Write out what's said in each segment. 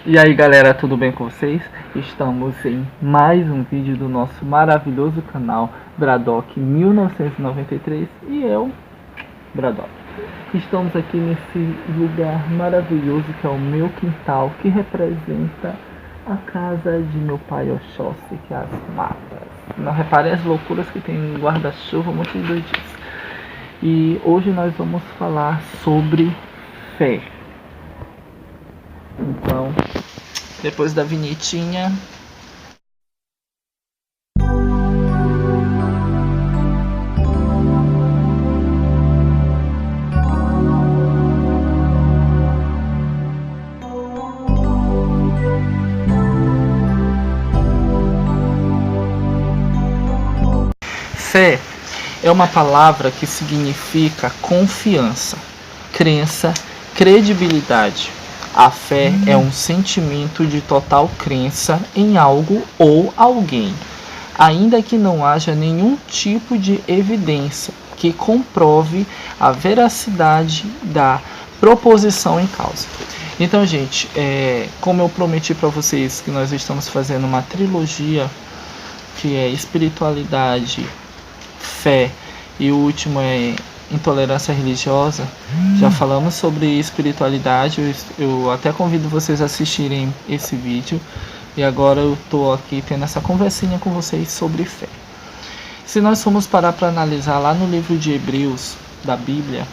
E aí galera, tudo bem com vocês? Estamos em mais um vídeo do nosso maravilhoso canal Braddock 1993 e eu, Braddock. Estamos aqui nesse lugar maravilhoso que é o meu quintal, que representa a casa de meu pai Oxóssi, que é as matas. Não reparem as loucuras que tem um guarda-chuva, um monte de doidice. E hoje nós vamos falar sobre fé. Então, depois da vinhetinha, fé é uma palavra que significa confiança, crença, credibilidade. A fé é um sentimento de total crença em algo ou alguém, ainda que não haja nenhum tipo de evidência que comprove a veracidade da proposição em causa. Então, gente, como eu prometi para vocês que nós estamos fazendo uma trilogia que é espiritualidade, fé e o último é intolerância religiosa. Já falamos sobre espiritualidade, eu até convido vocês a assistirem esse vídeo. E agora eu estou aqui tendo essa conversinha com vocês sobre fé. Se nós formos parar para analisar lá no livro de Hebreus da Bíblia,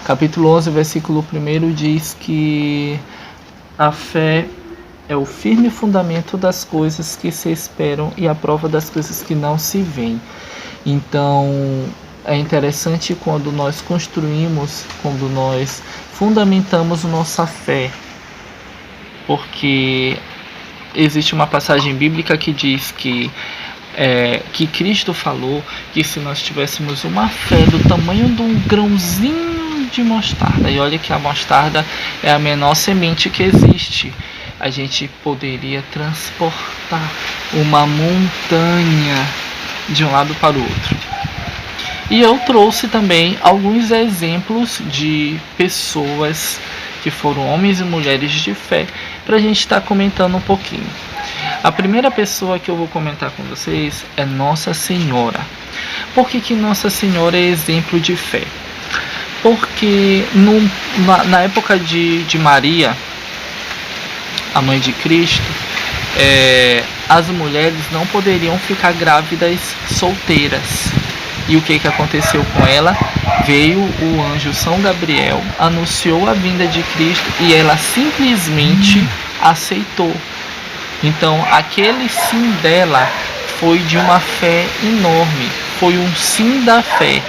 capítulo 11, versículo 1 diz que a fé é o firme fundamento das coisas que se esperam e a prova das coisas que não se veem. Então, é interessante quando nós construímos, quando nós fundamentamos nossa fé, porque existe uma passagem bíblica que diz que Cristo falou que se nós tivéssemos uma fé do tamanho de um grãozinho de mostarda, e olha que a mostarda é a menor semente que existe, a gente poderia transportar uma montanha de um lado para o outro. E eu trouxe também alguns exemplos de pessoas que foram homens e mulheres de fé para a gente estar comentando um pouquinho. A primeira pessoa que eu vou comentar com vocês é Nossa Senhora. Por que Nossa Senhora é exemplo de fé? Porque na época de Maria, a mãe de Cristo, as mulheres não poderiam ficar grávidas solteiras. E o que aconteceu com ela? Veio o anjo São Gabriel, anunciou a vinda de Cristo e ela simplesmente aceitou. Então, aquele sim dela foi de uma fé enorme, foi um sim da fé,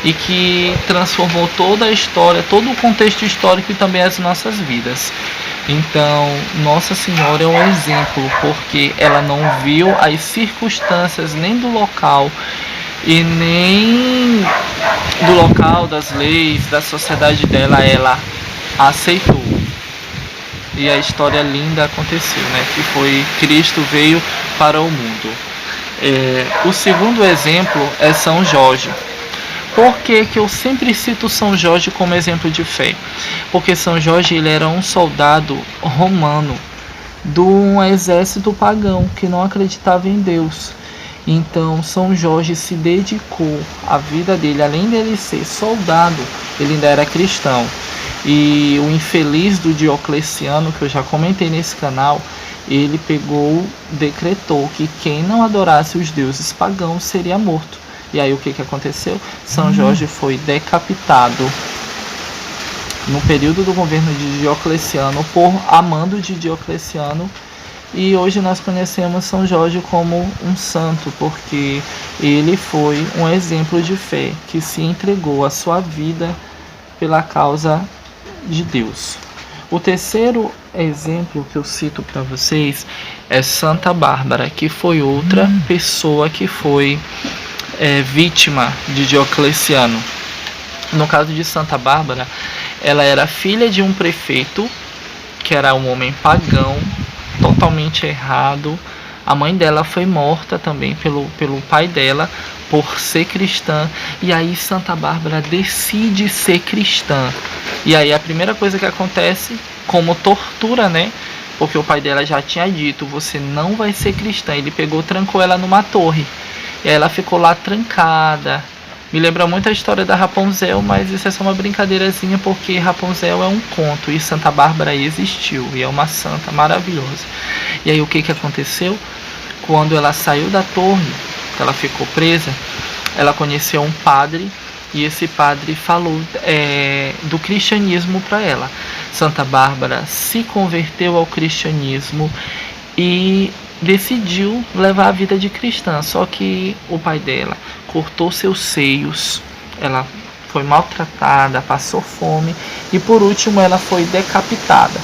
e que transformou toda a história, todo o contexto histórico e também as nossas vidas. Então, Nossa Senhora é um exemplo, porque ela não viu as circunstâncias nem do local, e nem do local, das leis, da sociedade dela, ela aceitou. E a história linda aconteceu, né? Que foi Cristo veio para o mundo. O segundo exemplo é São Jorge. Por que eu sempre cito São Jorge como exemplo de fé? Porque São Jorge ele era um soldado romano de um exército pagão que não acreditava em Deus. Então São Jorge se dedicou a vida dele, além dele ser soldado, ele ainda era cristão. E o infeliz do Diocleciano, que eu já comentei nesse canal, ele decretou que quem não adorasse os deuses pagãos seria morto. E aí o que aconteceu? São Jorge foi decapitado no período do governo de Diocleciano por amando de Diocleciano. E hoje nós conhecemos São Jorge como um santo, porque ele foi um exemplo de fé, que se entregou a sua vida pela causa de Deus. O terceiro exemplo que eu cito para vocês é Santa Bárbara, que foi outra pessoa que foi vítima de Diocleciano. No caso de Santa Bárbara, ela era filha de um prefeito, que era um homem pagão, totalmente errado, A mãe dela foi morta também pelo pai dela por ser cristã. E aí Santa Bárbara decide ser cristã. E aí a primeira coisa que acontece, como tortura, né? Porque o pai dela já tinha dito, você não vai ser cristã. Ele pegou, trancou ela numa torre. E aí ela ficou lá trancada. Me lembra muito a história da Rapunzel, mas isso é só uma brincadeirazinha, porque Rapunzel é um conto e Santa Bárbara existiu e é uma santa maravilhosa. E aí o que aconteceu? Quando ela saiu da torre, ela ficou presa, ela conheceu um padre e esse padre falou do cristianismo para ela. Santa Bárbara se converteu ao cristianismo e decidiu levar a vida de cristã, só que o pai dela cortou seus seios, ela foi maltratada, passou fome e por último ela foi decapitada.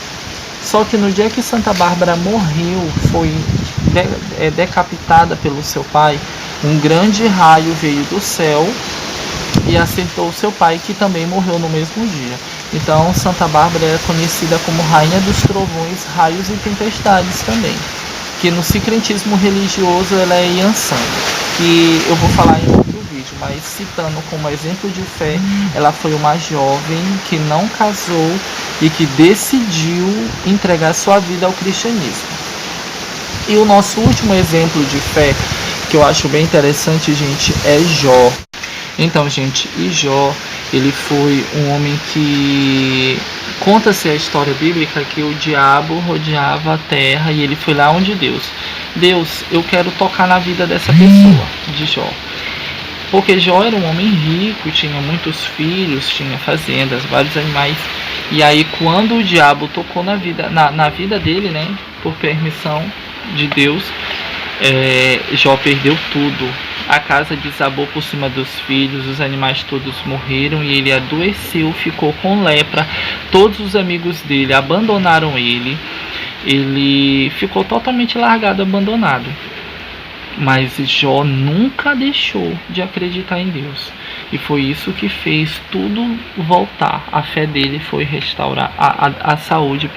Só que no dia que Santa Bárbara morreu, foi decapitada pelo seu pai, um grande raio veio do céu e acertou seu pai, que também morreu no mesmo dia. Então Santa Bárbara é conhecida como Rainha dos Trovões, Raios e Tempestades também, que no sincretismo religioso ela é Yansan, que eu vou falar em outro vídeo, mas citando como exemplo de fé, ela foi uma jovem que não casou e que decidiu entregar sua vida ao cristianismo. E o nosso último exemplo de fé, que eu acho bem interessante, gente, é Jó. Então, gente, e Jó, ele foi um homem que... Conta-se a história bíblica que o diabo rodeava a terra e ele foi lá onde Deus, eu quero tocar na vida dessa pessoa, de Jó. Porque Jó era um homem rico, tinha muitos filhos, tinha fazendas, vários animais. E aí quando o diabo tocou na vida dele, né, por permissão de Deus, Jó perdeu tudo. A casa desabou por cima dos filhos, os animais todos morreram e ele adoeceu, ficou com lepra. Todos os amigos dele abandonaram ele. Ele ficou totalmente largado, abandonado. Mas Jó nunca deixou de acreditar em Deus. E foi isso que fez tudo voltar. A fé dele foi restaurada, a saúde,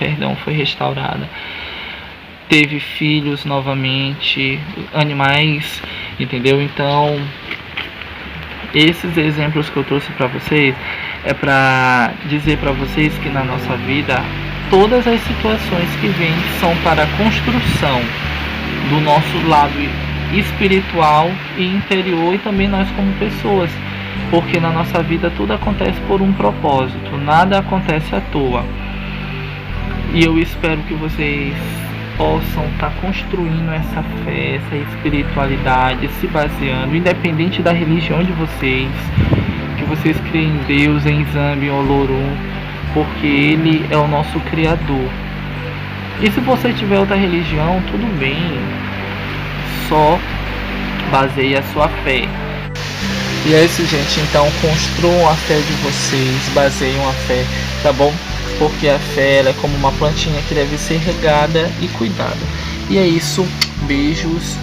foi restaurada. Teve filhos novamente, animais, entendeu? Então, esses exemplos que eu trouxe para vocês é para dizer para vocês que na nossa vida todas as situações que vêm são para a construção do nosso lado espiritual e interior, e também nós como pessoas, porque na nossa vida tudo acontece por um propósito, nada acontece à toa. E eu espero que vocês possam estar construindo essa fé, essa espiritualidade, se baseando, independente da religião de vocês, que vocês creem em Deus, em Zambi, em Olorum, porque Ele é o nosso Criador. E se você tiver outra religião, tudo bem, só baseie a sua fé. E é isso, gente, então construam a fé de vocês, baseiam a fé, tá bom? Porque a fé ela é como uma plantinha que deve ser regada e cuidada. E é isso, beijos,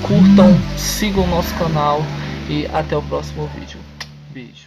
curtam, sigam o nosso canal e até o próximo vídeo. Beijo.